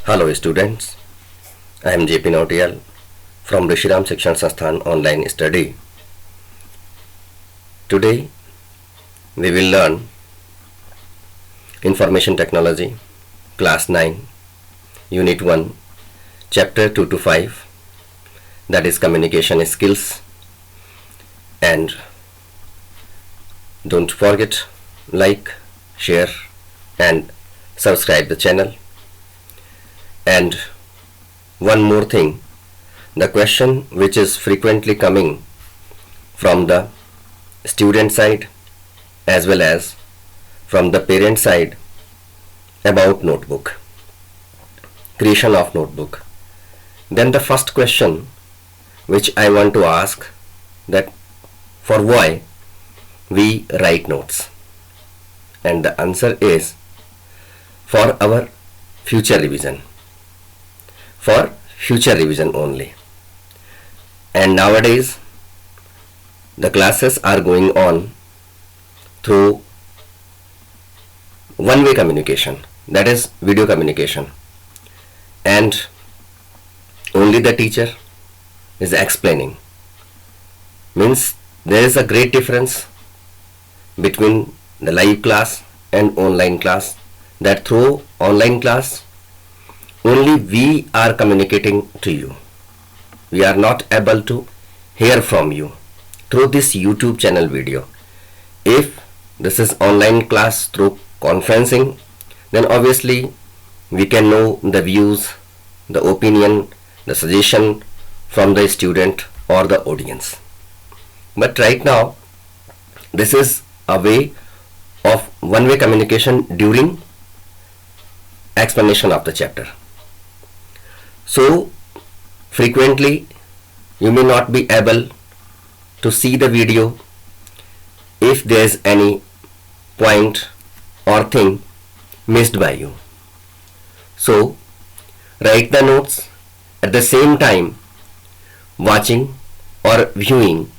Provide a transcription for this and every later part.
Hello students, I am JP Nautiyal from Rishiram Shikshan Sansthan Online Study. Today we will learn Information Technology, Class 9, Unit 1, Chapter 2 to 5, that is Communication Skills. And don't forget, like, share and subscribe the channel. And one more thing, the question which is frequently coming from the student side as well as from the parent side about notebook, creation of notebook. Then the first question which I want to ask, that for why we write notes, and the answer is for our future revision. For future revision only. And nowadays the classes are going on through one-way communication, that is video communication, and only the teacher is explaining. Means there is a great difference between the live class and online class, that through online class only we are communicating to you. We are not able to hear from you through this YouTube channel video. If this is online class through conferencing, then obviously we can know the views, the opinion, the suggestion from the student or the audience. But right now this is a way of one-way communication during explanation of the chapter. So frequently you may not be able to see the video if there is any point or thing missed by you. So write the notes at the same time watching or viewing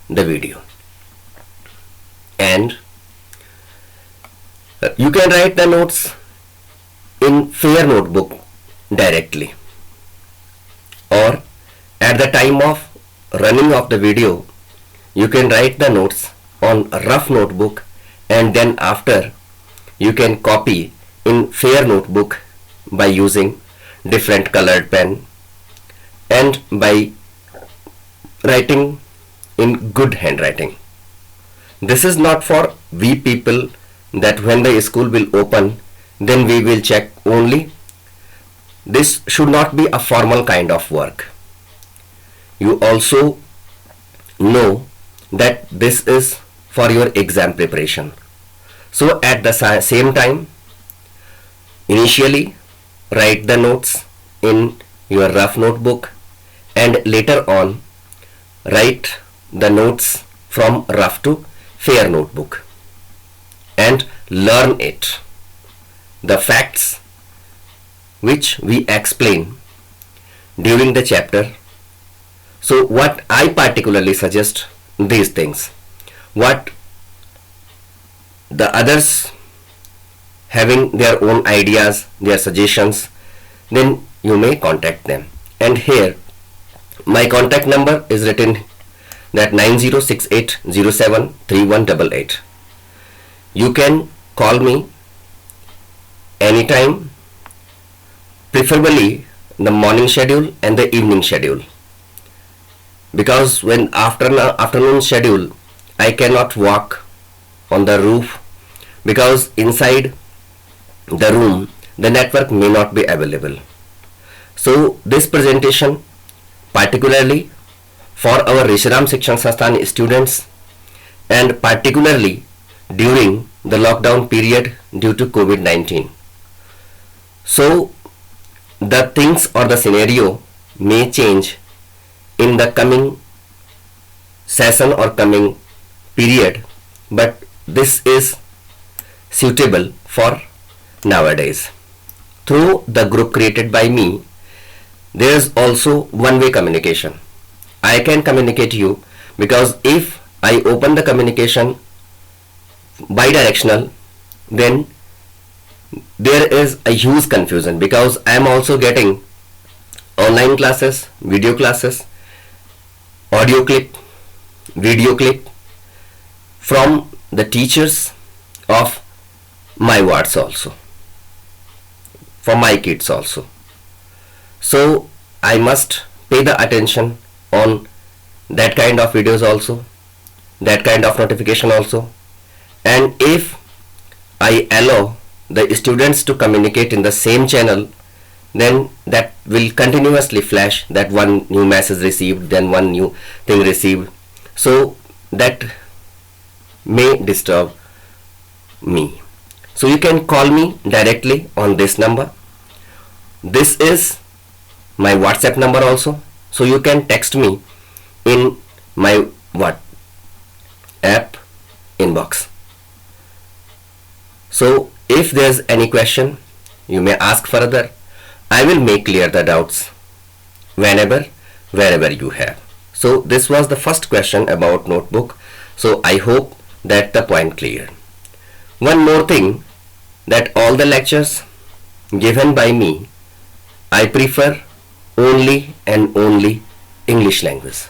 the video. And you can write the notes in Fair Notebook directly, or at the time of running of the video you can write the notes on a rough notebook, and then after you can copy in Fair Notebook by using different colored pen and by writing in good handwriting. This is not for we people that when the school will open then we will check only. This should not be a formal kind of work. You also know that this is for your exam preparation. So at the same time, initially write the notes in your rough notebook, and later on write the notes from rough to Fair Notebook and learn it. The facts which we explain during the chapter. So what I particularly suggest, these things. What the others having their own ideas, their suggestions, then you may contact them. And here my contact number is written, that 9068073188. You can call me anytime, preferably the morning schedule and the evening schedule, because when afternoon schedule I cannot walk on the roof, because inside the room the network may not be available. So this presentation particularly for our Rishiram Shikshan Sansthan students, and particularly during the lockdown period due to COVID-19. So the things or the scenario may change in the coming session or coming period, but this is suitable for nowadays. Through the group created by me, there is also one-way communication. I can communicate you, because if I open the communication bidirectional, then there is a huge confusion, because I am also getting online classes, video classes, audio clip, video clip from the teachers of my wards also, for my kids also. So I must pay the attention on that kind of videos also, that kind of notification also. And if I allow the students to communicate in the same channel, then that will continuously flash that one new message received, then one new thing received. So that may disturb me. So you can call me directly on this number. This is my WhatsApp number also. So you can text me in my app inbox. So if there's any question, you may ask further. I will make clear the doubts wherever you have. So this was the first question about notebook. So I hope that the point clear. One more thing, that all the lectures given by me, I prefer only and only English language,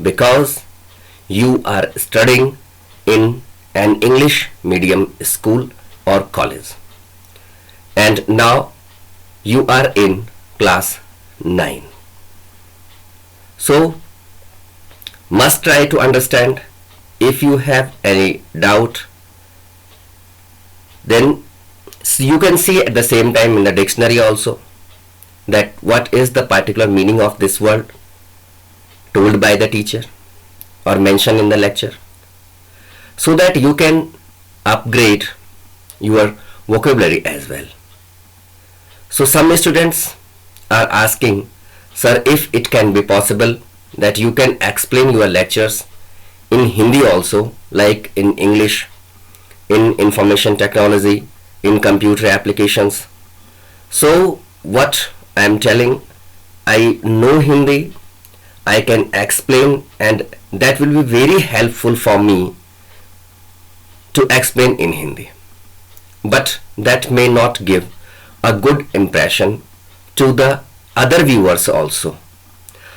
because you are studying in an English medium school or college, and now you are in class 9. So must try to understand. If you have any doubt, then you can see at the same time in the dictionary also that what is the particular meaning of this word told by the teacher or mentioned in the lecture, so that you can upgrade your vocabulary as well. So some students are asking, sir, if it can be possible that you can explain your lectures in Hindi also, like in English, in information technology, in computer applications. So what I am telling, I know Hindi, I can explain, and that will be very helpful for me to explain in Hindi. But that may not give a good impression to the other viewers also.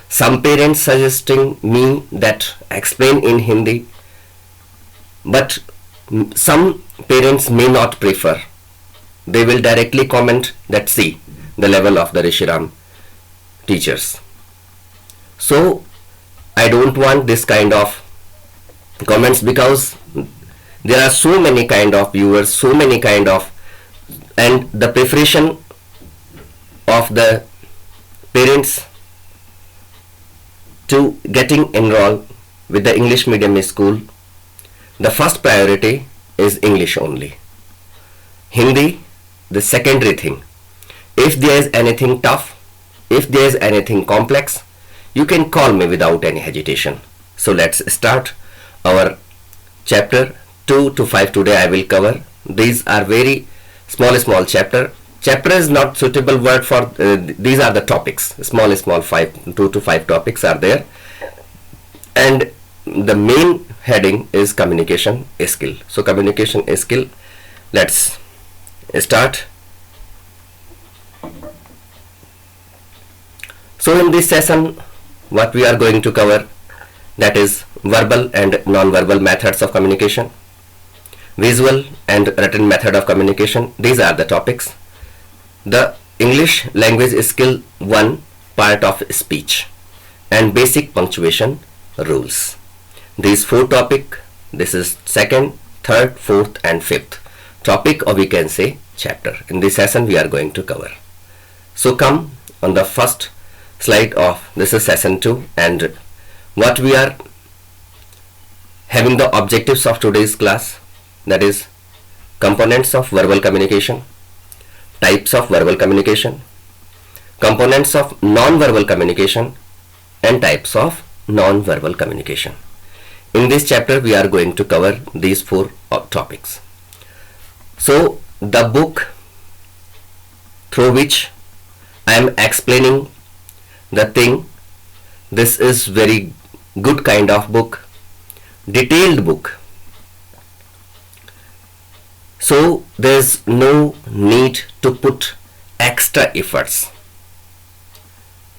Some parents suggesting me that explain in Hindi, but some parents may not prefer. They will directly comment that see the level of the Rishiram teachers. So I don't want this kind of comments, because there are so many kind of viewers, so many kind of, and the preparation of the parents to getting enrolled with the English medium school, the first priority is English only. Hindi, the secondary thing. If there is anything tough, if there is anything complex, you can call me without any hesitation. So let's start our chapter 2 to 5. Today I will cover. These are very small chapter. Chapter is not suitable word for these are the topics. Small 2 to 5 topics are there, and the main heading is communication skill. So communication skill, let's start. So in this session, what we are going to cover, that is verbal and non-verbal methods of communication, visual and written method of communication. These are the topics. The English language skill 1, part of speech, and basic punctuation rules. These 4 topic, this is second, third, fourth and fifth topic, or we can say chapter. In this session we are going to cover. So come on the first slide of this is session 2, and what we are having the objectives of today's class, that is components of verbal communication, types of verbal communication, components of non-verbal communication, and types of non-verbal communication. In this chapter we are going to cover these 4 topics. So the book through which I am explaining the thing, this is very good kind of book, detailed book. So there's no need to put extra efforts.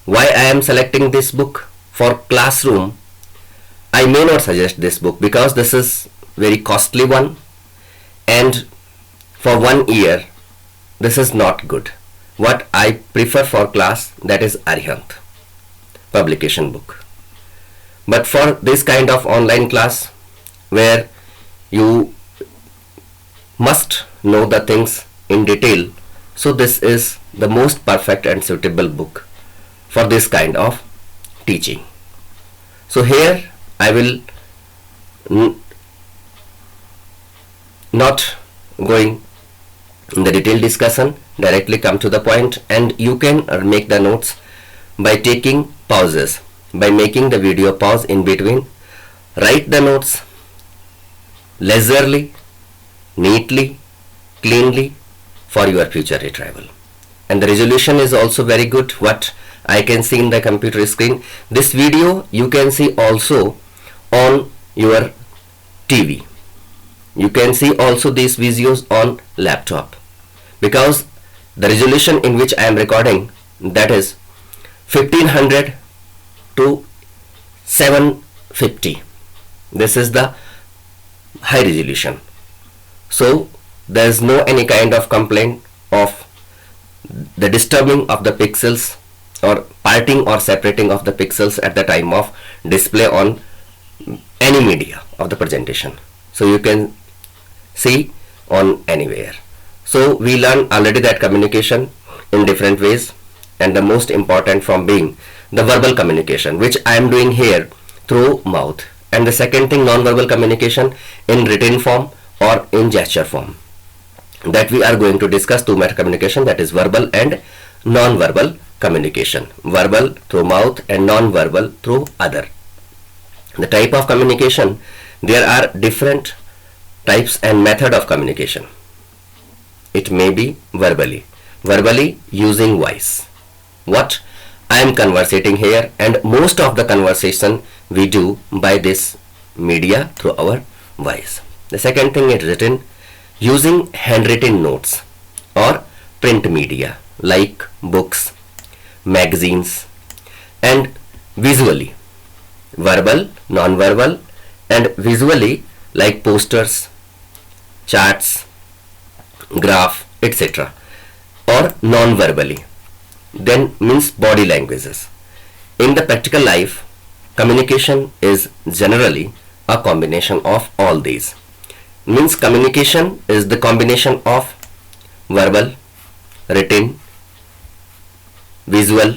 Why I am selecting this book for classroom? I may not suggest this book because this is very costly one, and for 1 year this is not good. What I prefer for class, that is Arihant publication book. But for this kind of online class where you must know the things in detail, so this is the most perfect and suitable book for this kind of teaching. So here I will not going in the detailed discussion, directly come to the point, and you can make the notes by taking pauses, by making the video pause in between. Write the notes leisurely, neatly, cleanly for your future retrieval. And the resolution is also very good. What I can see in the computer screen, this video you can see also on your TV. You can see also these videos on laptop, because the resolution in which I am recording, that is 1500 to 750. This is the high resolution. So there is no any kind of complaint of the disturbing of the pixels or parting or separating of the pixels at the time of display on any media of the presentation. So you can see on anywhere. So we learned already that communication in different ways, and the most important from being the verbal communication, which I am doing here through mouth, and the second thing, non-verbal communication in written form or in gesture form, that we are going to discuss two method communication, that is verbal and non-verbal communication. Verbal through mouth and non-verbal through other. The type of communication, there are different types and method of communication. It may be verbally using voice. What I am conversating here, and most of the conversation we do by this media through our voice. The second thing is written, using handwritten notes or print media like books, magazines, and visually, verbal, non-verbal, and visually like posters, charts, graph, etc., or non-verbally. Then means body languages. In the practical life, communication is generally a combination of all these. Means communication is the combination of verbal, written, visual,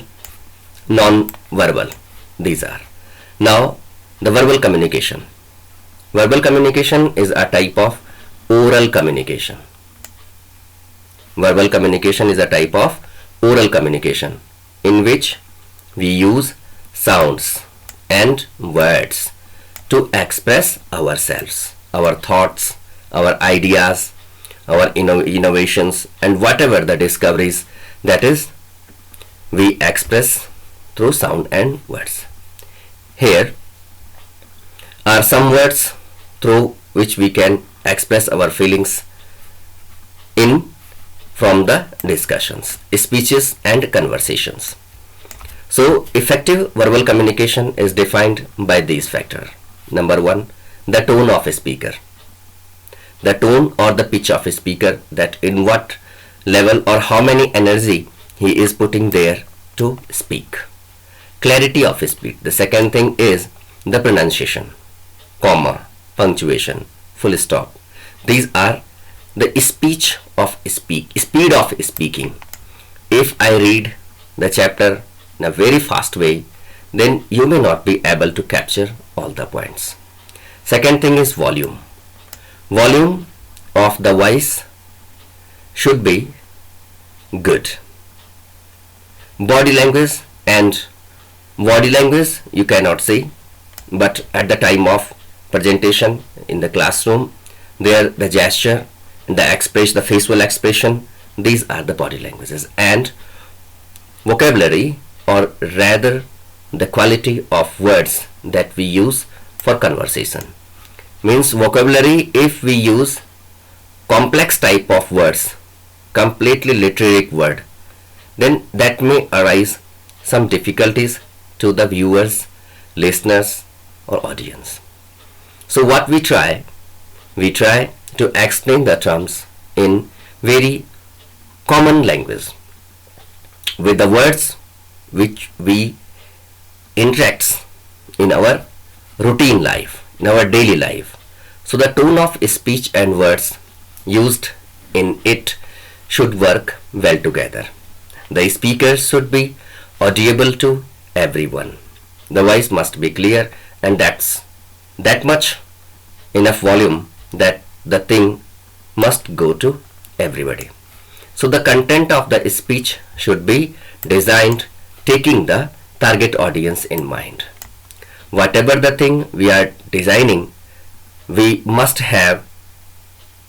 non-verbal. These are. Now the verbal communication. Verbal communication is a type of oral communication. Verbal communication is a type of oral communication in which we use sounds and words to express ourselves, our thoughts, our ideas, our innovations, and whatever the discoveries, that is, we express through sound and words. Here are some words through which we can express our feelings in from the discussions, speeches, and conversations. So effective verbal communication is defined by these factors. Number one, the tone of a speaker. The tone or the pitch of a speaker, that in what level or how many energy he is putting there to speak. Clarity of his speech. The second thing is the pronunciation, comma, punctuation, full stop. These are the speed of speaking. If I read the chapter in a very fast way, then you may not be able to capture all the points. Second thing is volume. Volume of the voice should be good. Body language you cannot see, but at the time of presentation in the classroom, there the gesture, the facial expression, these are the body languages. And vocabulary, or rather the quality of words that we use for conversation. Means vocabulary, if we use complex type of words, completely literary word, then that may arise some difficulties to the viewers, listeners or audience. So what we try to explain the terms in very common language with the words which we interact in our routine life, in our daily life. So the tone of speech and words used in it should work well together. The speaker should be audible to everyone. The voice must be clear, and that's that much enough volume that the thing must go to everybody. So the content of the speech should be designed taking the target audience in mind. Whatever the thing we are designing, we must have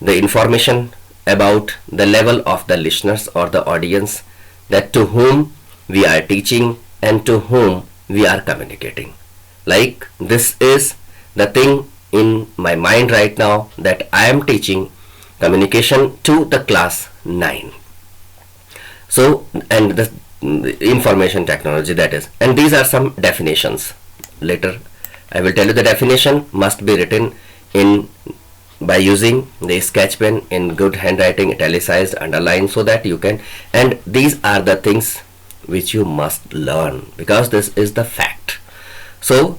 the information about the level of the listeners or the audience, that to whom we are teaching and to whom we are communicating. Like this is the thing in my mind right now, that I am teaching communication to the class 9. So, and the information technology, that is, and these are some definitions. Later I will tell you the definition must be written in by using the sketch pen in good handwriting, italicized, underlined, so that you can, and these are the things which you must learn, because this is the fact. So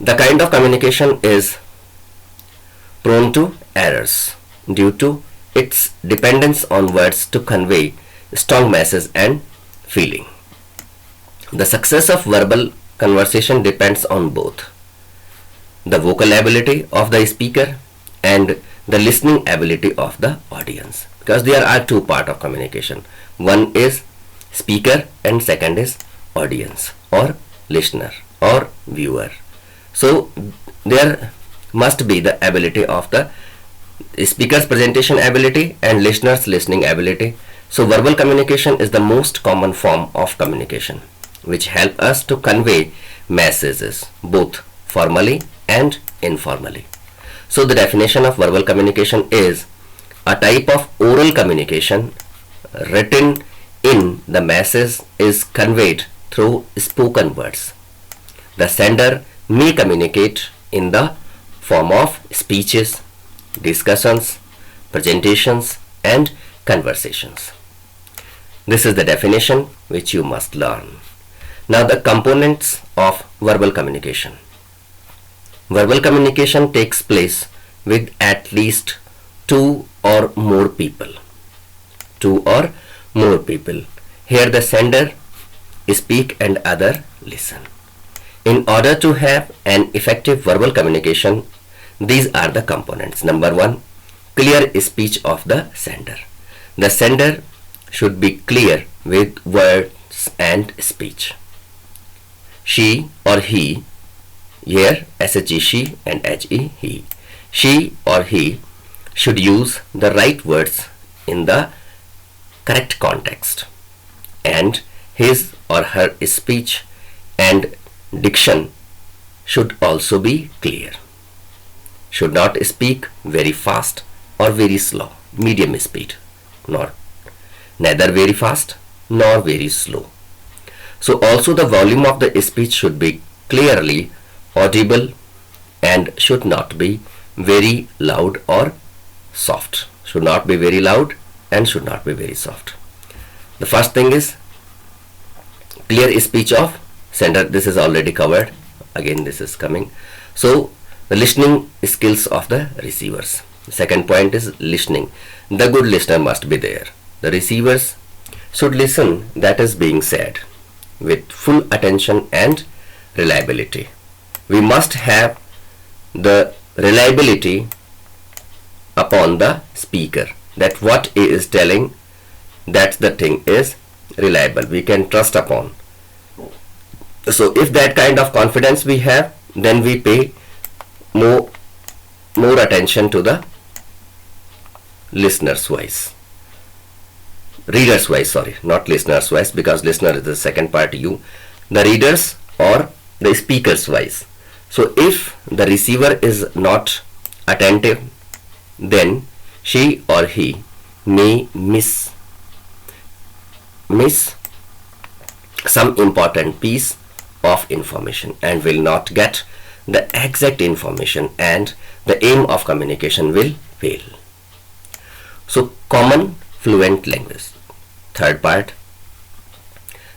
the kind of communication is prone to errors due to its dependence on words to convey strong message and feeling. The success of verbal conversation depends on both the vocal ability of the speaker and the listening ability of the audience, because there are two parts of communication. One is speaker and second is audience or listener or viewer. So there must be the ability of the speaker's presentation ability and listener's listening ability. So verbal communication is the most common form of communication which help us to convey messages both formally and informally. So the definition of verbal communication is a type of oral communication written in the message is conveyed through spoken words. The sender may communicate in the form of speeches, discussions, presentations and conversations. This is the definition which you must learn. Now the components of verbal communication. Verbal communication takes place with at least two or more people. Two or more people. Here the sender speak and other listen. In order to have an effective verbal communication, these are the components. Number one, clear speech of the sender. The sender should be clear with words and speech. She or he, here SHE she and HE he. She or he should use the right words in the correct context, and his or her speech and diction should also be clear. Should not speak very fast or very slow, medium speed, neither very fast nor very slow. So also the volume of the speech should be clearly audible and should not be very loud or soft. Should not be very loud and should not be very soft. The first thing is clear speech of sender. This is already covered. Again this is coming. So the listening skills of the receivers. The second point is listening. The good listener must be there. The receivers should listen that is being said with full attention and reliability. We must have the reliability upon the speaker, that what he is telling, that the thing is reliable, we can trust upon. So if that kind of confidence we have, then we pay more attention to the listener's voice, reader's voice, sorry, not listener's voice, because listener is the second part, you, the reader's or the speaker's voice. So if the receiver is not attentive, then she or he may miss some important piece of information and will not get the exact information, and the aim of communication will fail. So common fluent language. Third part,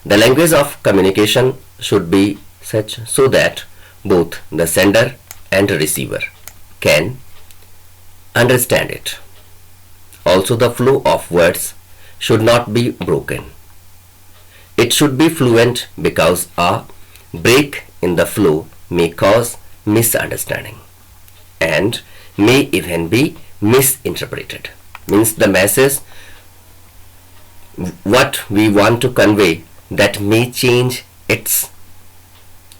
the language of communication should be such so that both the sender and receiver can understand it. Also, the flow of words should not be broken. It should be fluent because a break in the flow may cause misunderstanding and may even be misinterpreted. Means the message what we want to convey that may change its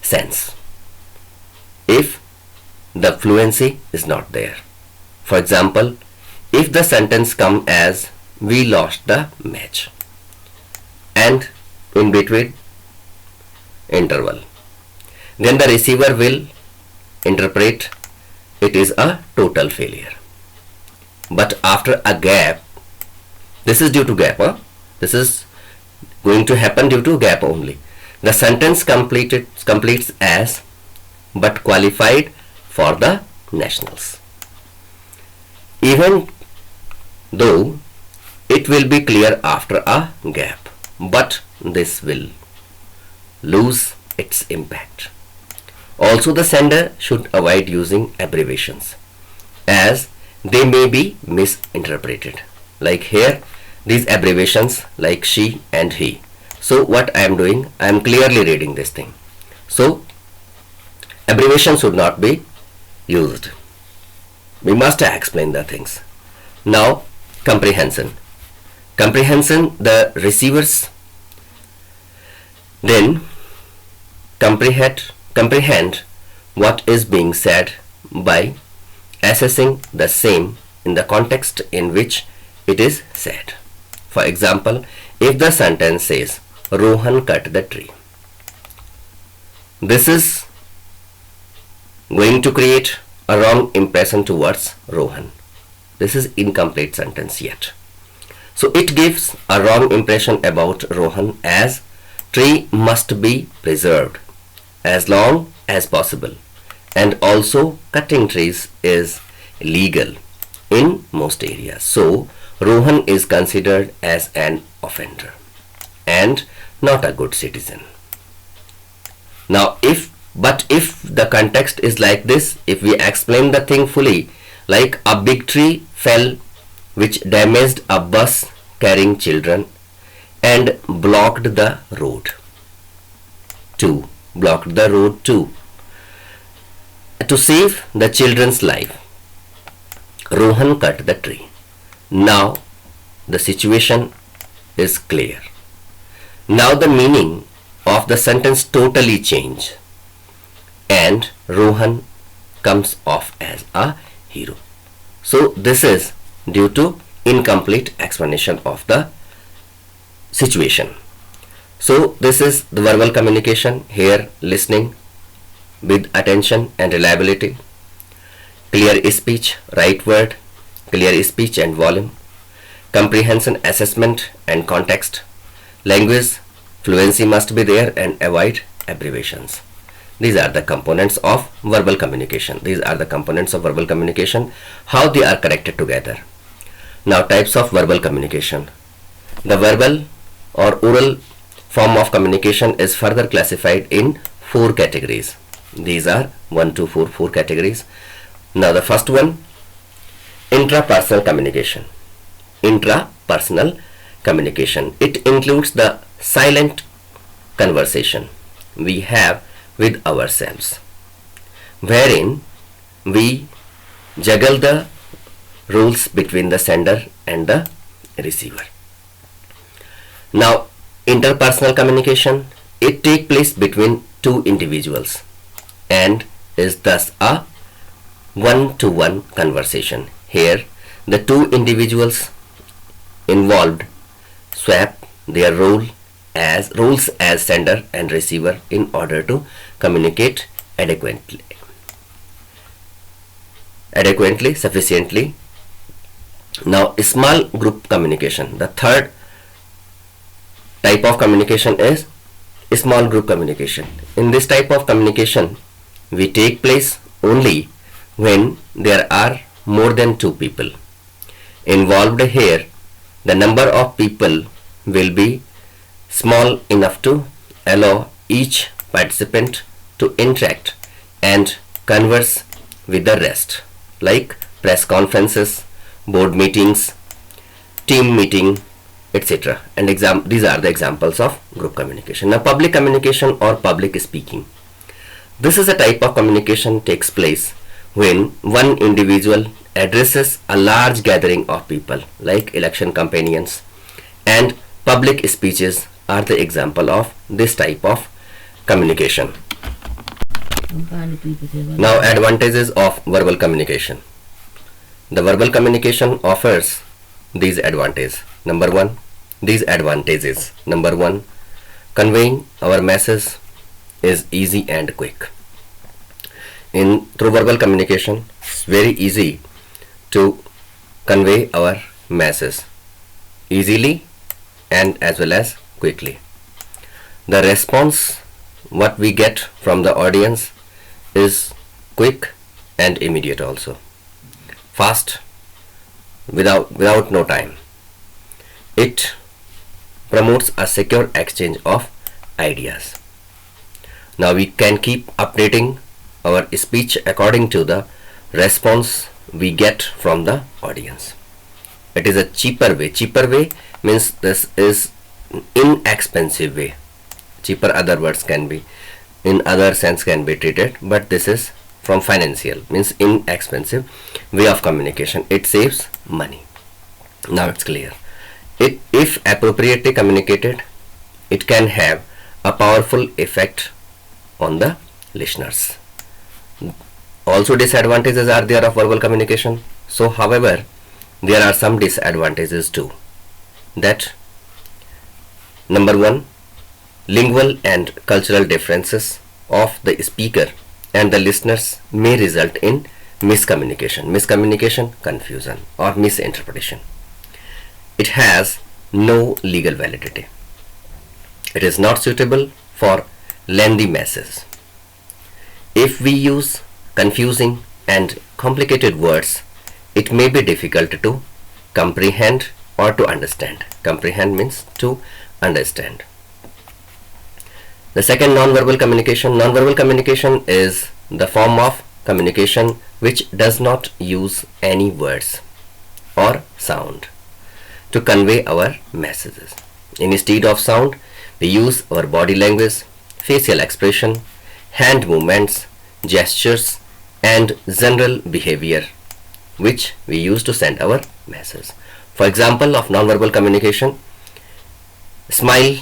sense if the fluency is not there. For example, if the sentence come as we lost the match and in between interval, then the receiver will interpret it is a total failure. But after a gap, this is due to gap, this is going to happen due to gap only. The sentence completes as but qualified for the nationals. Even though it will be clear after a gap, but this will lose its impact. Also, the sender should avoid using abbreviations as they may be misinterpreted. Like here, these abbreviations like she and he. So what I am doing, I am clearly reading this thing. So abbreviation should not be used. We must explain the things. Now comprehension. Comprehension, the receivers then comprehend what is being said by assessing the same in the context in which it is said. For example, if the sentence says Rohan cut the tree, this is going to create a wrong impression towards Rohan. This is incomplete sentence yet. So it gives a wrong impression about Rohan as tree must be preserved as long as possible, and also cutting trees is legal in most areas. So Rohan is considered as an offender and not a good citizen. Now if the context is like this, if we explain the thing fully, like a big tree fell which damaged a bus carrying children and blocked the road too. To save the children's life, Rohan cut the tree. Now the situation is clear. Now the meaning of the sentence totally change and Rohan comes off as a hero. So this is due to incomplete explanation of the situation. So this is the verbal communication. Here listening with attention and reliability, clear speech, right word, clear speech and volume, comprehension, assessment and context, language fluency must be there, and avoid abbreviations. These are the components of verbal communication. How they are connected together. Now types of verbal communication. The verbal or oral form of communication is further classified in 4 categories. These are 1 to 4 categories. Now the first one, intrapersonal communication. Intrapersonal communication. It includes the silent conversation we have with ourselves, wherein we juggle the roles between the sender and the receiver. Now interpersonal communication, it takes place between 2 individuals and is thus a one-to-one conversation. Here the 2 individuals involved swap their roles as sender and receiver in order to communicate adequately, sufficiently, Now, small group communication. The third type of communication is small group communication. In this type of communication, we take place only when there are more than two people involved. Here, the number of people will be small enough to allow each participant to interact and converse with the rest, like press conferences, board meetings, team meeting, etc. And these are the examples of group communication. Now, public communication or public speaking. This is a type of communication takes place when one individual addresses a large gathering of people, like election campaigns, and public speeches are the example of this type of communication. Now, advantages of verbal communication. The verbal communication offers these advantages. Number one, conveying our message is easy and quick. Through verbal communication, it's very easy to convey our message easily and as well as quickly. The response what we get from the audience is quick and immediate also. Fast, without no time. It promotes a secure exchange of ideas. Now we can keep updating our speech according to the response we get from the audience. It is a cheaper way. Cheaper way means this is inexpensive way. Cheaper other words can be, in other sense can be treated, but this is from financial, means inexpensive way of communication. It saves money. Now it's clear. If appropriately communicated, it can have a powerful effect on the listeners. Also, disadvantages are there of verbal communication. So, however, there are some disadvantages too. That, number one, lingual and cultural differences of the speaker and the listeners may result in miscommunication, confusion, or misinterpretation. It has no legal validity. It is not suitable for lengthy messages. If we use confusing and complicated words, it may be difficult to comprehend or to understand. Comprehend means to understand. The second, non-verbal communication. Non-verbal communication is the form of communication which does not use any words or sound to convey our messages. Instead of sound, we use our body language, facial expression, hand movements, gestures, and general behavior which we use to send our message. For example of non-verbal communication, smile,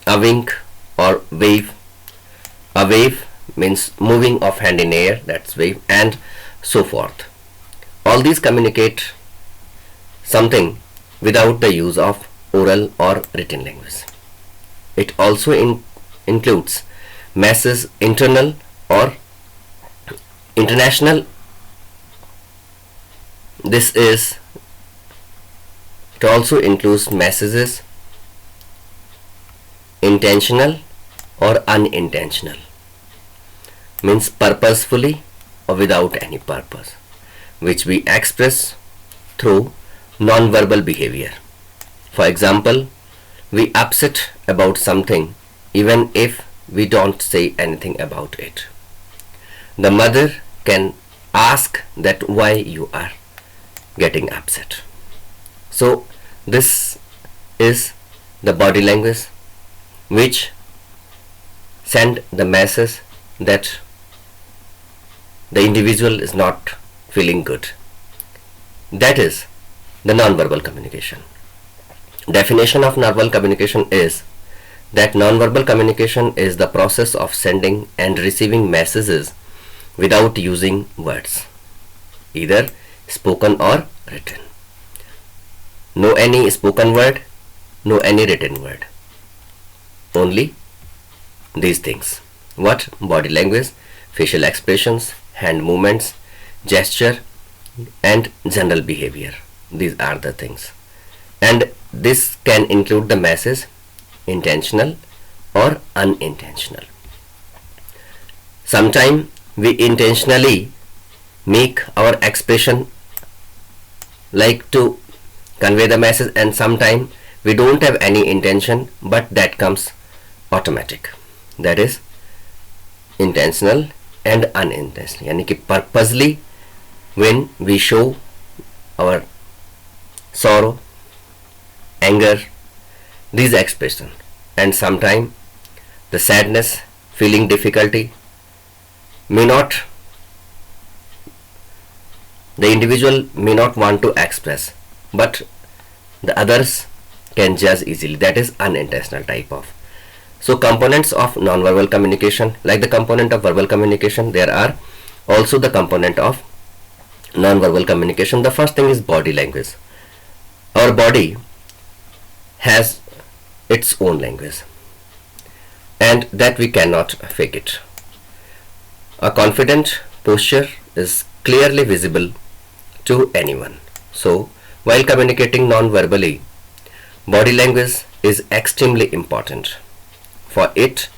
a wink, or wave. A wave means moving of hand in air, that's wave, and so forth. All these communicate something without the use of oral or written language. It also includes message internal or international. It also includes messages intentional or unintentional, means purposefully or without any purpose, which we express through non-verbal behavior. For example, we upset about something even if we don't say anything about it. The mother can ask that why you are getting upset. So this is the body language which send the message that the individual is not feeling good. That is the non-verbal communication. Definition of non-verbal communication is that non-verbal communication is the process of sending and receiving messages without using words, either spoken or written. No any spoken word, no any written word. Only these things. What? Body language, facial expressions, hand movements, gesture, and general behavior. These are the things. And this can include the message intentional or unintentional. Sometimes we intentionally make our expression like to convey the message, and sometimes we don't have any intention, but that comes automatic. That is intentional and unintentional. यानी कि purposely when we show our sorrow, anger, these expression, and sometimes the sadness, feeling difficulty may not, the individual may not want to express, but the others can judge easily. That is unintentional type of. So components of non-verbal communication, like the component of verbal communication, there are also the component of non-verbal communication. The first thing is body language. Our body has its own language, and that we cannot fake it. A confident posture is clearly visible to anyone. So while communicating non-verbally, body language is extremely important, for it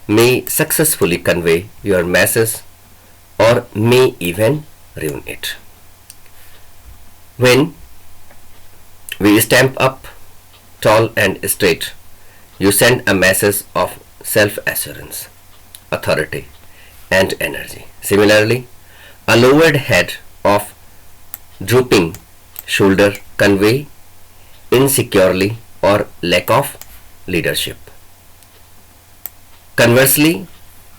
may successfully convey your message or may even ruin it. When we stamp up tall and straight, you send a message of self-assurance, authority, and energy. Similarly, a lowered head of drooping shoulder convey insecurely or lack of leadership. Conversely,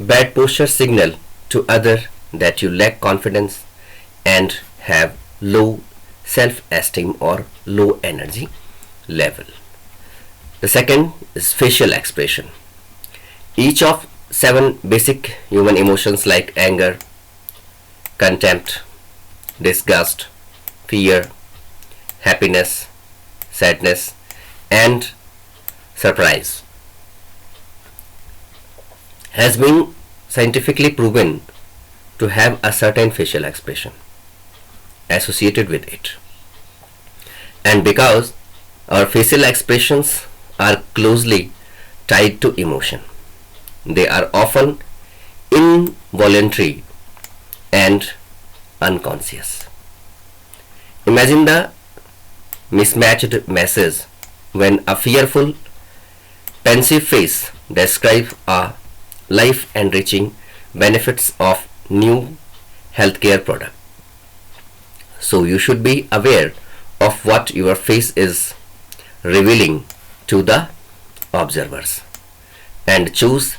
bad posture signal to others that you lack confidence and have low self-esteem or low energy level. The second is facial expression. Each of 7 basic human emotions like anger, contempt, disgust, fear, happiness, sadness, and surprise has been scientifically proven to have a certain facial expression associated with it. And because our facial expressions are closely tied to emotion, they are often involuntary and unconscious. Imagine the mismatched message when a fearful, pensive face describes a life-enriching benefits of new healthcare product. So you should be aware of what your face is revealing to the observers and choose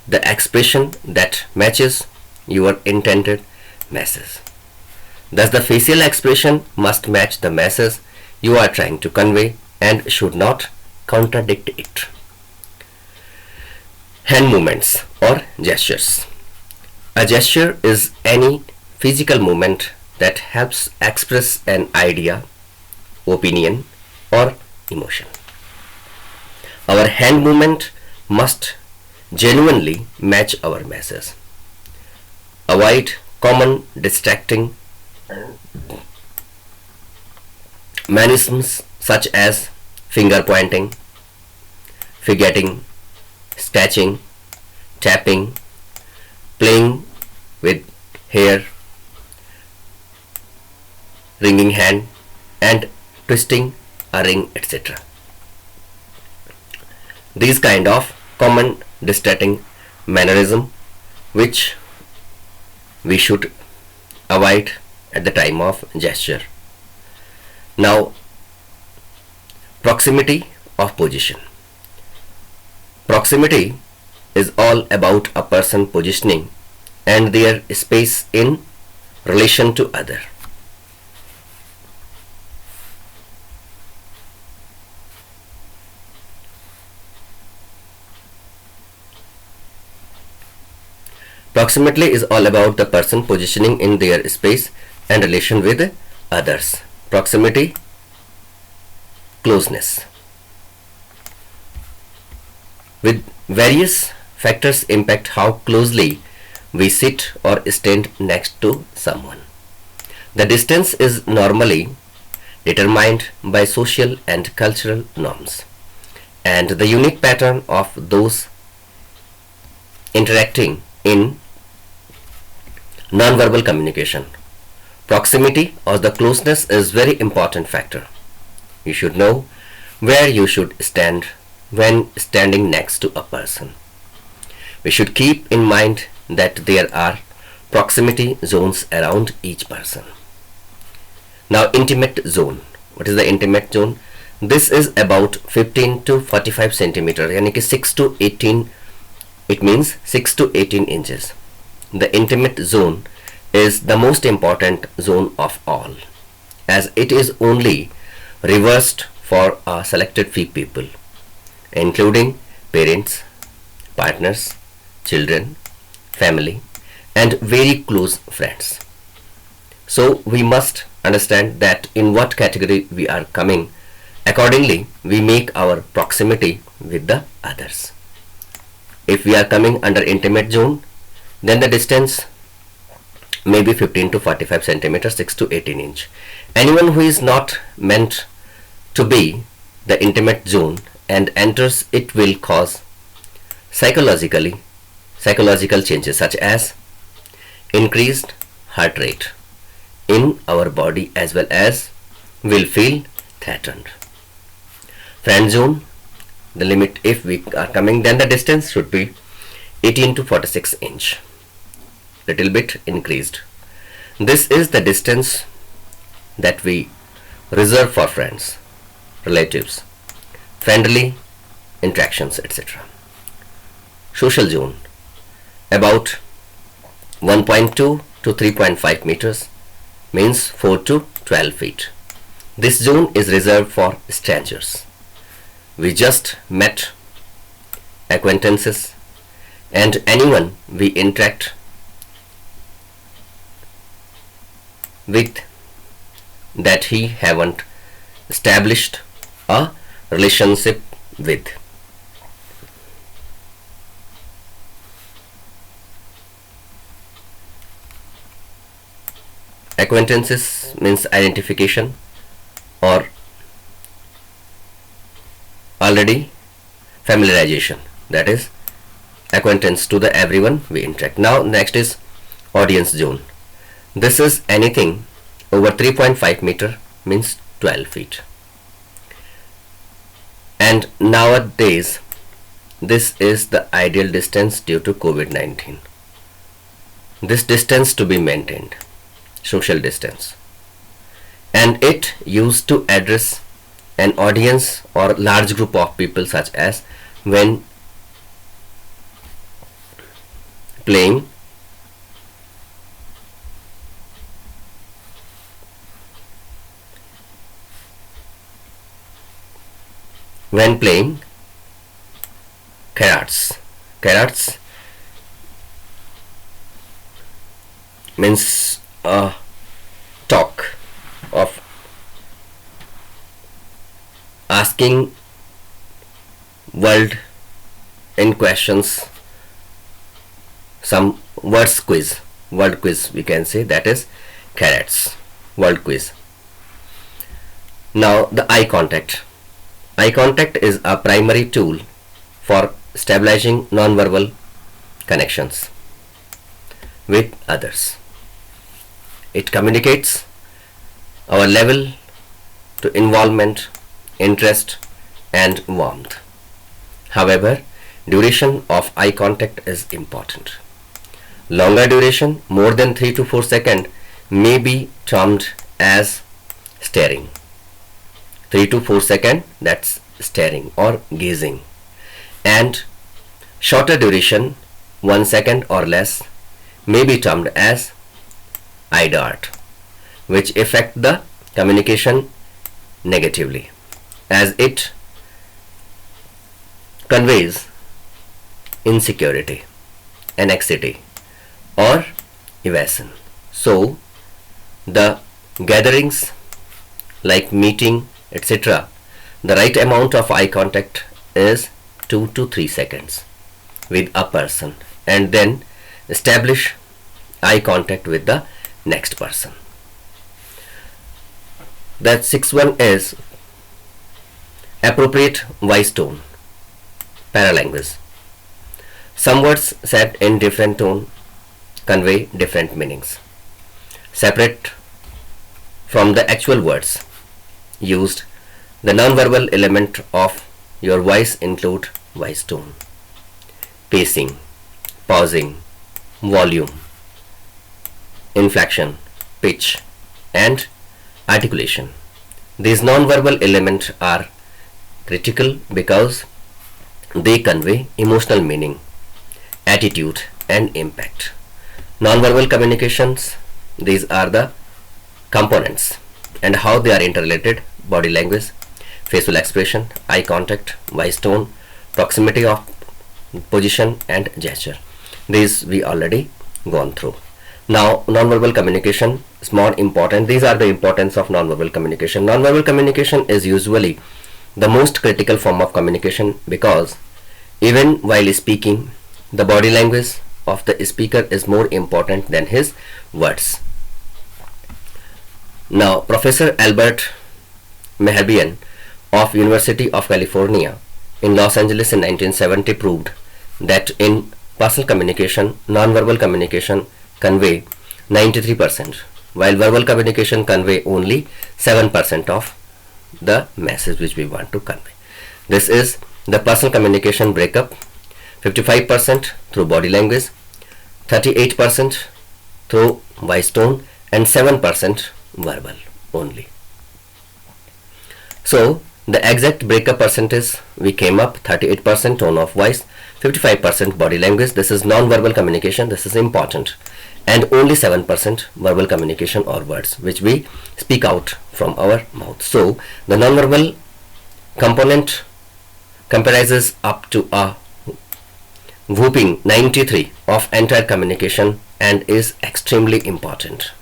the expression that matches your intended message. Thus, the facial expression must match the message you are trying to convey and should not contradict it. Hand movements or gestures. A gesture is any physical movement that helps express an idea, opinion, or emotion. Our hand movement must genuinely match our message. Avoid common distracting mannerisms such as finger pointing, fidgeting, sketching, tapping, playing with hair, wringing hand, and twisting a ring, etc. These kind of common distracting mannerism which we should avoid at the time of gesture. Now, proximity of position. Proximity is all about a person positioning and their space in relation to other. Proximity is all about the person positioning in their space and relation with others. Proximity, closeness. With various factors impact how closely we sit or stand next to someone. The distance is normally determined by social and cultural norms, and the unique pattern of those interacting in non-verbal communication. Proximity or the closeness is very important factor. You should know where you should stand when standing next to a person. We should keep in mind that there are proximity zones around each person. Now, intimate zone. What is the intimate zone? This is about 15 to 45 centimeter, यानी कि 6 to 18. It means 6 to 18 inches. The intimate zone is the most important zone of all, as it is only reversed for a selected few people, including parents, partners, children, family, and very close friends. So we must understand that in what category we are coming. Accordingly, we make our proximity with the others. If we are coming under intimate zone, then the distance may be 15 to 45 centimeters, 6 to 18 inch. Anyone who is not meant to be the intimate zone and enters it will cause psychological changes such as increased heart rate in our body, as well as will feel threatened. Friend zone, the limit, if we are coming, then the distance should be 18 to 46 inch, little bit increased. This is the distance that we reserve for friends, relatives, friendly interactions, etc. Social zone, about 1.2 to 3.5 meters, means 4 to 12 feet. This zone is reserved for strangers. We just met, acquaintances, and anyone we interact with that he haven't established a relationship with. Acquaintances means identification or already familiarization, that is acquaintance to the everyone we interact. Now next is audience zone. This is anything over 3.5 meter, means 12 feet. And nowadays this is the ideal distance due to COVID-19. This distance to be maintained, social distance, and it used to address an audience or large group of people, such as when playing carrots. Carrots means a talk of asking world in questions, some word quiz we can say, that is carrots, word quiz. Now the eye contact. Eye contact is a primary tool for establishing non-verbal connections with others. It communicates our level to involvement, interest, and warmth. However, duration of eye contact is important. Longer duration, more than 3 to 4 seconds, may be termed as staring. 3 to 4 seconds, that's staring or gazing. And shorter duration, 1 second or less, may be termed as eye dart, which affect the communication negatively, as it conveys insecurity, anxiety, or evasion. So the gatherings like meeting, etc., the right amount of eye contact is 2 to 3 seconds with a person, and then establish eye contact with the next person. The sixth one is appropriate voice tone, paralanguage. Some words said in different tone convey different meanings. Separate from the actual words used, the non-verbal element of your voice include voice tone, pacing, pausing, volume, inflection, pitch, and articulation. These non-verbal elements are critical because they convey emotional meaning, attitude, and impact. Non-verbal communications, these are the components and how they are interrelated: body language, facial expression, eye contact, voice tone, proximity of position, and gesture. These we already gone through. Now non-verbal communication is more important. These are the importance of non-verbal communication. Non-verbal communication is usually the most critical form of communication because even while speaking, the body language of the speaker is more important than his words. Now Professor Albert Mehrabian of University of California in Los Angeles in 1970 proved that in personal communication, non-verbal communication convey 93%, while verbal communication convey only 7% of the message which we want to convey. This is the personal communication breakup: 55% through body language, 38% through voice tone, and 7% verbal only. So the exact breakup percentage we came up: 38% tone of voice, 55% body language. This is non-verbal communication. This is important. And only 7% verbal communication or words which we speak out from our mouth. So the non-verbal component comprises up to a whopping 93 of entire communication and is extremely important.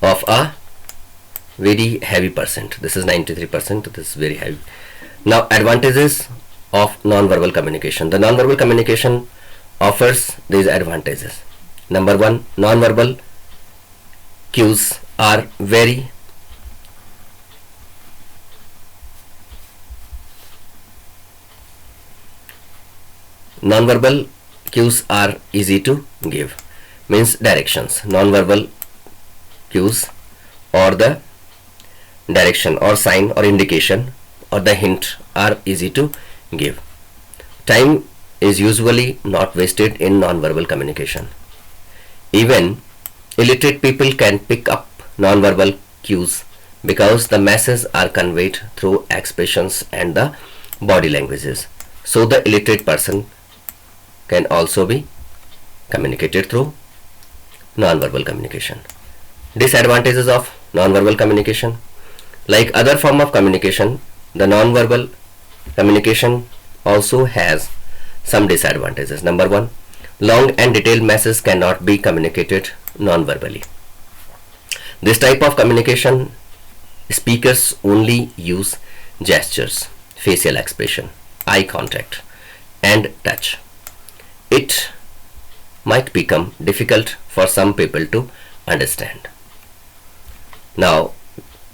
Of a very heavy percent. This is 93%. This is very heavy. Now advantages of non-verbal communication. The non-verbal communication offers these advantages. Number one, non-verbal cues are very easy to give. Means directions. Non-verbal cues or the direction or sign or indication or the hint are easy to give. Time is usually not wasted in non-verbal communication. Even illiterate people can pick up non-verbal cues because the messages are conveyed through expressions and the body languages. So the illiterate person can also be communicated through non-verbal communication. Disadvantages of non-verbal communication: like other form of communication, the non-verbal communication also has some disadvantages. Number one, long and detailed messages cannot be communicated non-verbally. This type of communication, speakers only use gestures, facial expression, eye contact, and touch. It might become difficult for some people to understand. Now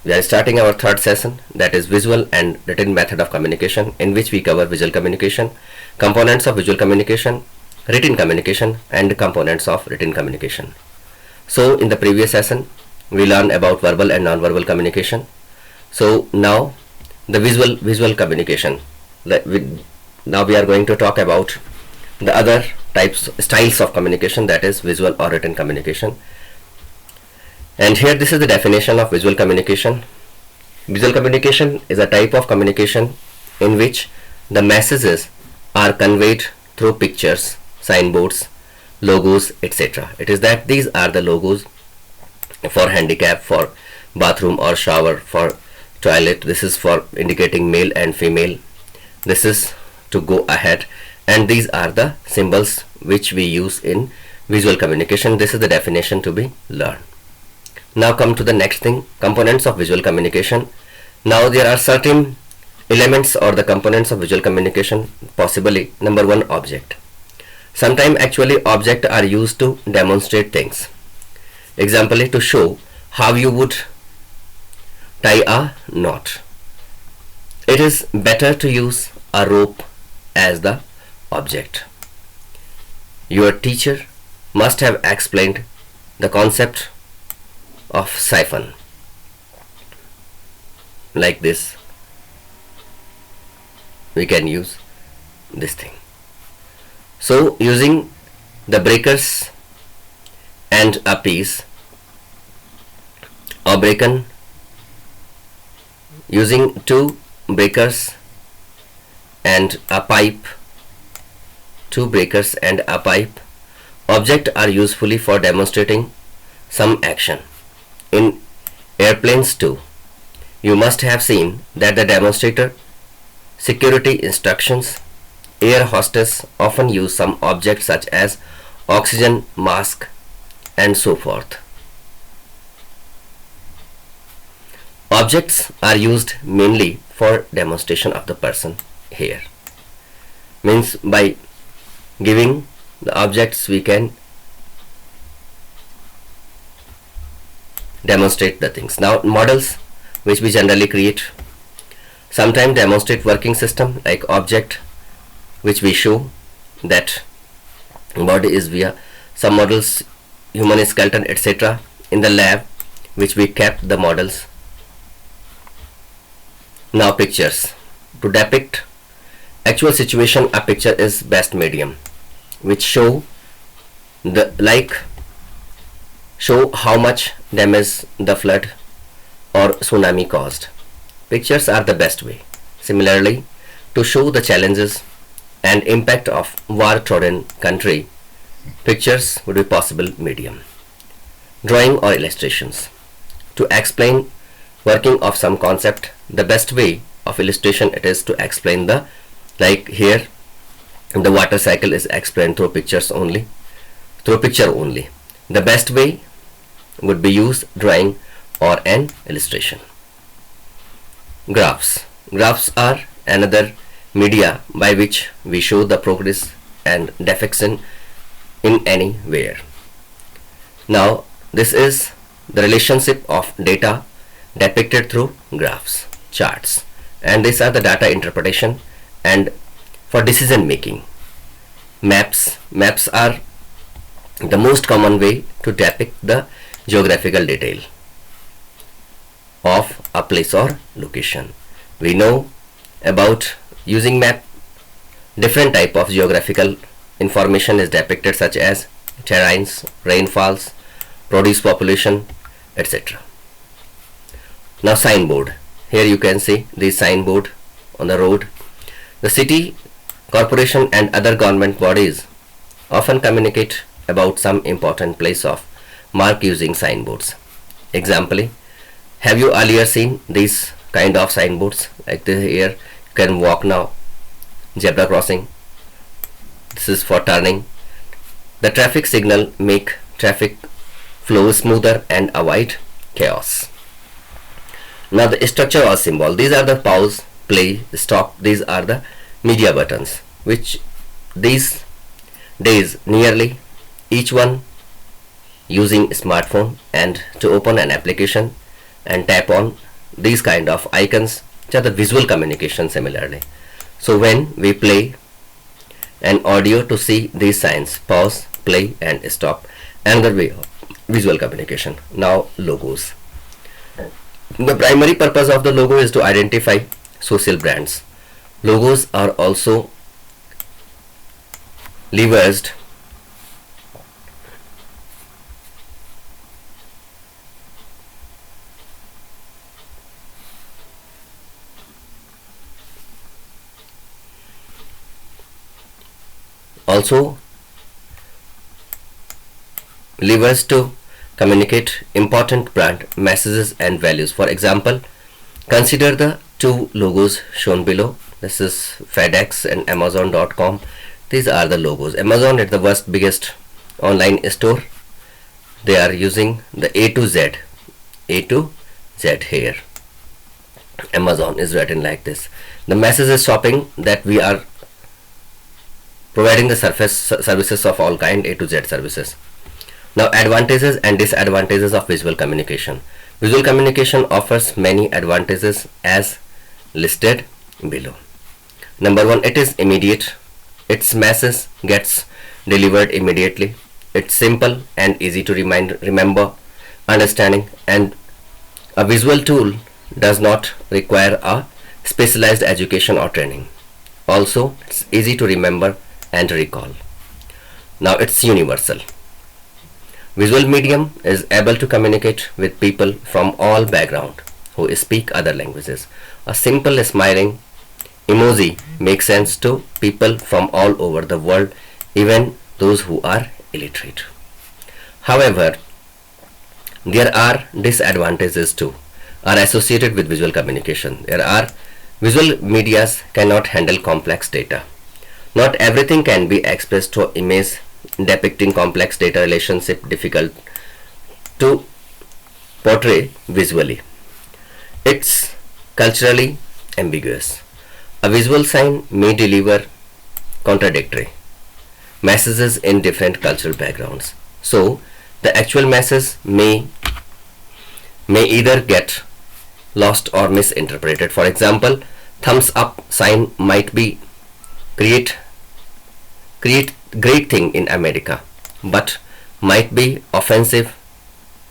we are starting our third session, that is visual and written method of communication, in which we cover visual communication, components of visual communication, written communication, and components of written communication. So in the previous session we learned about verbal and non-verbal communication. So now the visual communication. Now we are going to talk about the other styles of communication, that is visual or written communication. And here this is the definition of visual communication. Visual communication is a type of communication in which the messages are conveyed through pictures, signboards, logos, etc. It is that these are the logos for handicap, for bathroom or shower, for toilet. This is for indicating male and female. This is to go ahead, and these are the symbols which we use in visual communication. This is the definition to be learned. Now come to the next thing, components of visual communication. Now there are certain elements or the components of visual communication. Possibly number one, object. Sometimes actually objects are used to demonstrate things. Example, to show how you would tie a knot. It is better to use a rope as the object. Your teacher must have explained the concept of siphon like this. We can use this thing. So using the breakers and a piece, or breaken, using two breakers and a pipe, two breakers and a pipe, objects are usefully for demonstrating some action. In airplanes too, you must have seen that the demonstrator security instructions, air hostess often use some objects such as oxygen mask and so forth. Objects are used mainly for demonstration of the person here. Means by giving the objects we can demonstrate the things. Now models which we generally create sometimes demonstrate working system, like object which we show that body is via some models, human skeleton, etc. in the lab which we kept the models. Now pictures. To depict actual situation, a picture is best medium which show how much damage the flood or tsunami caused. Pictures are the best way. Similarly, to show the challenges and impact of war-torn country, pictures would be possible medium. Drawing or illustrations. To explain working of some concept, the best way of illustration it is to explain the, like here the water cycle is explained through picture only. The best way would be use drawing or an illustration. Graphs. Graphs are another media by which we show the progress and defects in anywhere. Now this is the relationship of data depicted through graphs, charts, and these are the data interpretation and for decision making. Maps are the most common way to depict the geographical detail of a place or location. We know about using map. Different type of geographical information is depicted such as terrains, rainfalls, produce population, etc. Now signboard. Here you can see this signboard on the road. The city, corporation and other government bodies often communicate about some important place of mark using signboards. Example, have you earlier seen these kind of signboards like this? Here you can walk now, zebra crossing, this is for turning. The traffic signal make traffic flow smoother and avoid chaos. Now the structure or symbol, these are the pause, play, stop, these are the media buttons which these days nearly each one using smartphone, and to open an application and tap on these kind of icons which are the visual communication similarly. So when we play an audio to see these signs, pause, play and stop, another way of visual communication. Now logos. The primary purpose of the logo is to identify social brands. Logos are also leveraged to communicate important brand messages and values. For example, consider the two logos shown below. This is FedEx and Amazon.com. These are the logos. Amazon is the world's biggest online store. They are using the A to Z here. Amazon is written like this. The message is shopping that we are providing the services of all kind, A to Z services. Now, advantages and disadvantages of visual communication. Visual communication offers many advantages as listed below. Number one, it is immediate. Its message gets delivered immediately. It's simple and easy to remember, understanding, and a visual tool does not require a specialized education or training. Also, it's easy to remember and recall. Now, it's universal. Visual medium is able to communicate with people from all background who speak other languages. A simple smiling emoji makes sense to people from all over the world, even those who are illiterate. However, there are disadvantages too are associated with visual communication. There are visual medias cannot handle complex data. Not everything can be expressed through image depicting complex data relationship difficult to portray visually. It's culturally ambiguous. A visual sign may deliver contradictory messages in different cultural backgrounds. So the actual message may either get lost or misinterpreted. For example, thumbs up sign might be create great thing in America, but might be offensive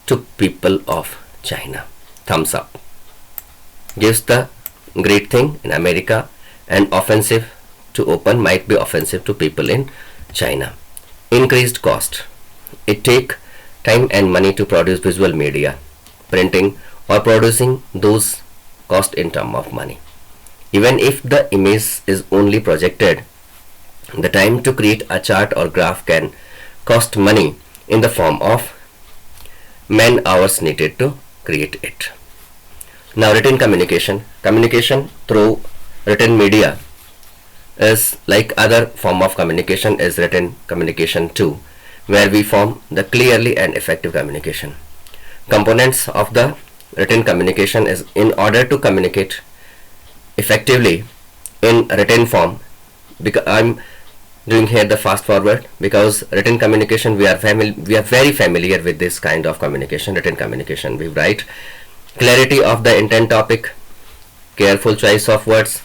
to people of China. Thumbs up gives the great thing in America and offensive to open might be offensive to people in China. Increased cost. It take time and money to produce visual media, printing or producing those cost in term of money. Even if the image is only projected, the time to create a chart or graph can cost money in the form of man hours needed to create it. Now, written communication. Communication through written media is like other form of communication is written communication too, where we form the clearly and effective communication. Components of the written communication is in order to communicate effectively in written form. Because I'm doing here the fast forward because written communication we are very familiar with this kind of communication. Written communication we write clarity of the intent topic, careful choice of words,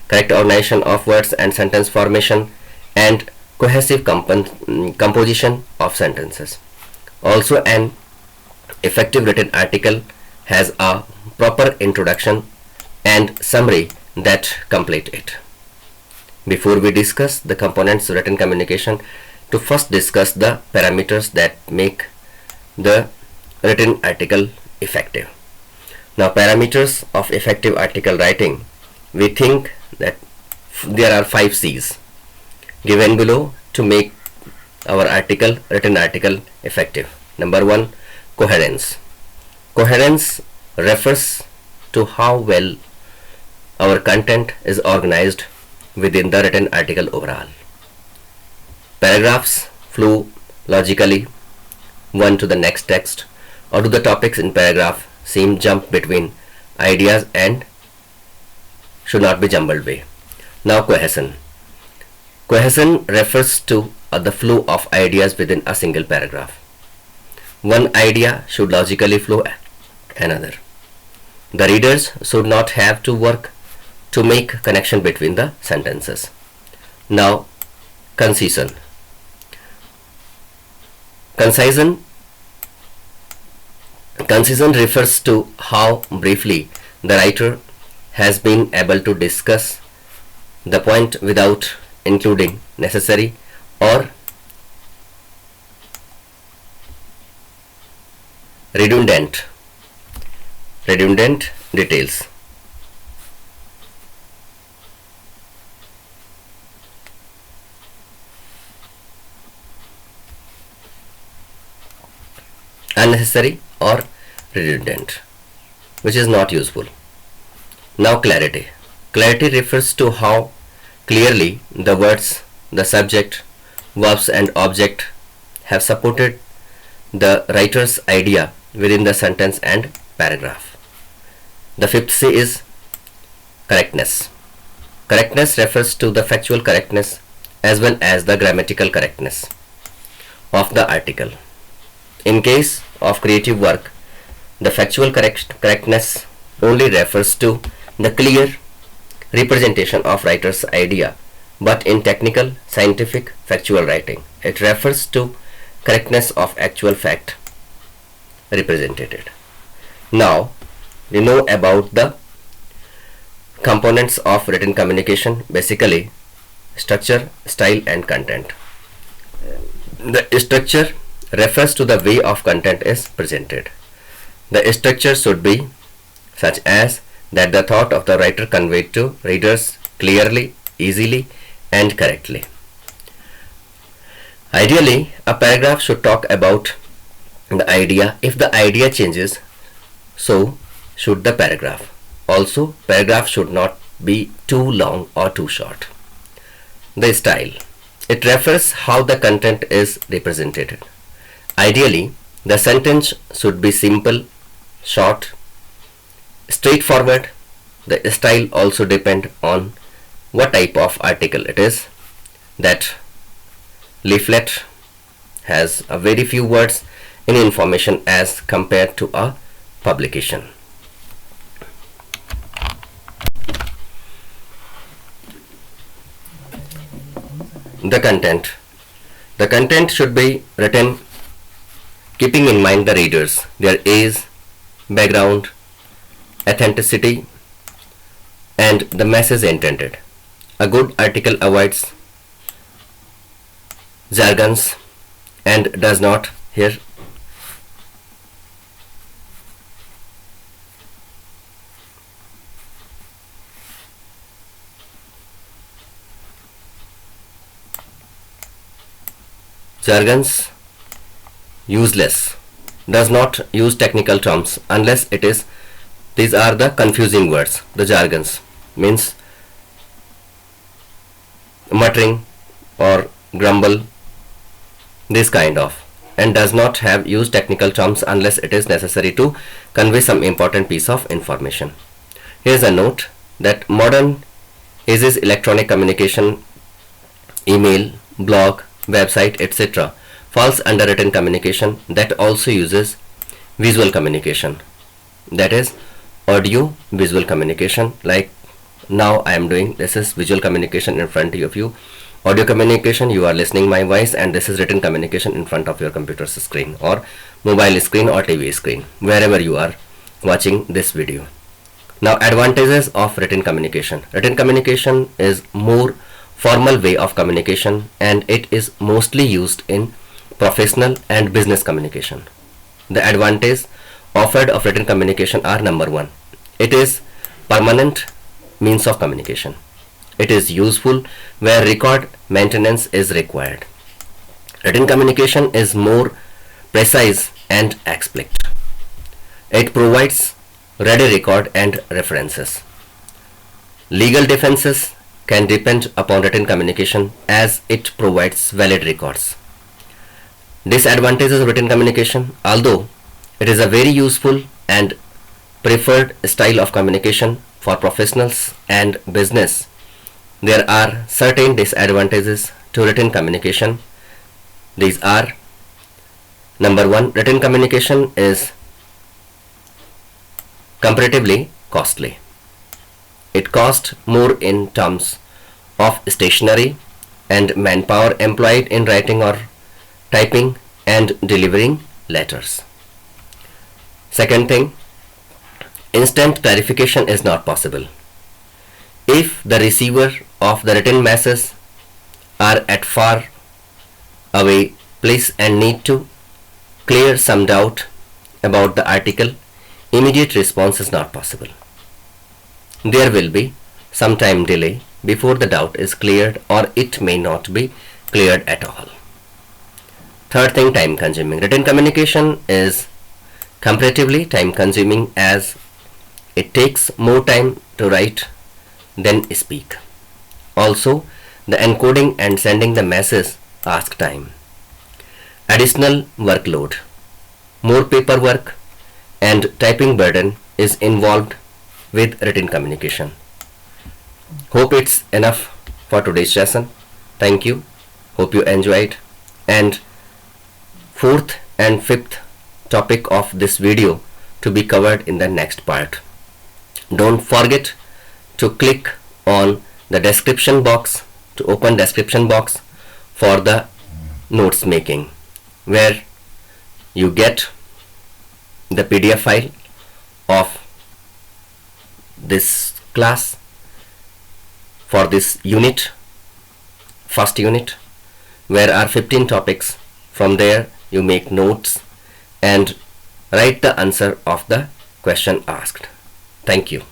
correct organization of words and sentence formation, and cohesive composition of sentences. Also, an effective written article has a proper introduction and summary that complete it. Before we discuss the components of written communication, to first discuss the parameters that make the written article effective. Now, parameters of effective article writing, we think that there are 5 C's given below to make our article, written article, effective. Number 1, coherence. Coherence refers to how well our content is organized within the written article overall. Paragraphs flow logically one to the next text, or do the topics in paragraph seem jump between ideas and should not be jumbled way. Now, cohesion. Cohesion refers to the flow of ideas within a single paragraph. One idea should logically flow another. The readers should not have to work to make connection between the sentences. Now, concision. Concision refers to how briefly the writer has been able to discuss the point without including necessary or redundant details. Unnecessary or redundant, which is not useful. Now, clarity. Clarity refers to how clearly the words, the subject, verbs and object have supported the writer's idea within the sentence and paragraph. The 5th C is correctness. Correctness refers to the factual correctness, as well as the grammatical correctness of the article. In case of creative work, the factual correctness only refers to the clear representation of writer's idea, but in technical, scientific, factual writing, it refers to correctness of actual fact represented. Now, we know about the components of written communication, basically structure, style and content. The structure refers to the way of content is presented. The structure should be such as that the thought of the writer conveyed to readers clearly, easily and correctly. Ideally, a paragraph should talk about the idea. If the idea changes, so should the paragraph. Also, paragraph should not be too long or too short. The style. It refers how the content is represented. Ideally, the sentence should be simple, short, straightforward. The style also depends on what type of article it is. That leaflet has a very few words in information as compared to a publication. The content. The content should be written keeping in mind the readers, their age, background, authenticity, and the message intended. A good article avoids jargons and does not here jargons, useless, does not use technical terms unless it is, these are the confusing words. The jargons means muttering or grumble, this kind of, and does not have used technical terms unless it is necessary to convey some important piece of information. Here is a note that modern is electronic communication, email, blog, website, etc. falls under written communication that also uses visual communication, that is audio visual communication. Like now I am doing, this is visual communication in front of you. Audio communication, you are listening my voice, and this is written communication in front of your computer screen or mobile screen or TV screen, wherever you are watching this video. Now, advantages of written communication. Written communication is more formal way of communication, and it is mostly used in professional and business communication. The advantages offered of written communication are: number one, it is permanent means of communication. It is useful where record maintenance is required. Written communication is more precise and explicit. It provides ready record and references. Legal defenses can depend upon written communication as it provides valid records. Disadvantages of written communication: although it is a very useful and preferred style of communication for professionals and business, there are certain disadvantages to written communication. These are: number one, written communication is comparatively costly. It costs more in terms of stationery and manpower employed in writing or typing and delivering letters. Second thing, instant clarification is not possible. If the receiver of the written message are at far away place and need to clear some doubt about the article, immediate response is not possible. There will be some time delay before the doubt is cleared, or it may not be cleared at all. Third thing, time consuming. Written communication is comparatively time consuming as it takes more time to write than speak. Also, the encoding and sending the message ask time. Additional workload, more paperwork and typing burden is involved with written communication. Hope it's enough for today's session. Thank you. Hope you enjoyed. And fourth and fifth topic of this video to be covered in the next part. Don't forget to click on the description box, to open description box for the notes making, where you get the PDF file of this class for this unit, first unit, where are 15 topics. From there you make notes and write the answer of the question asked. Thank you.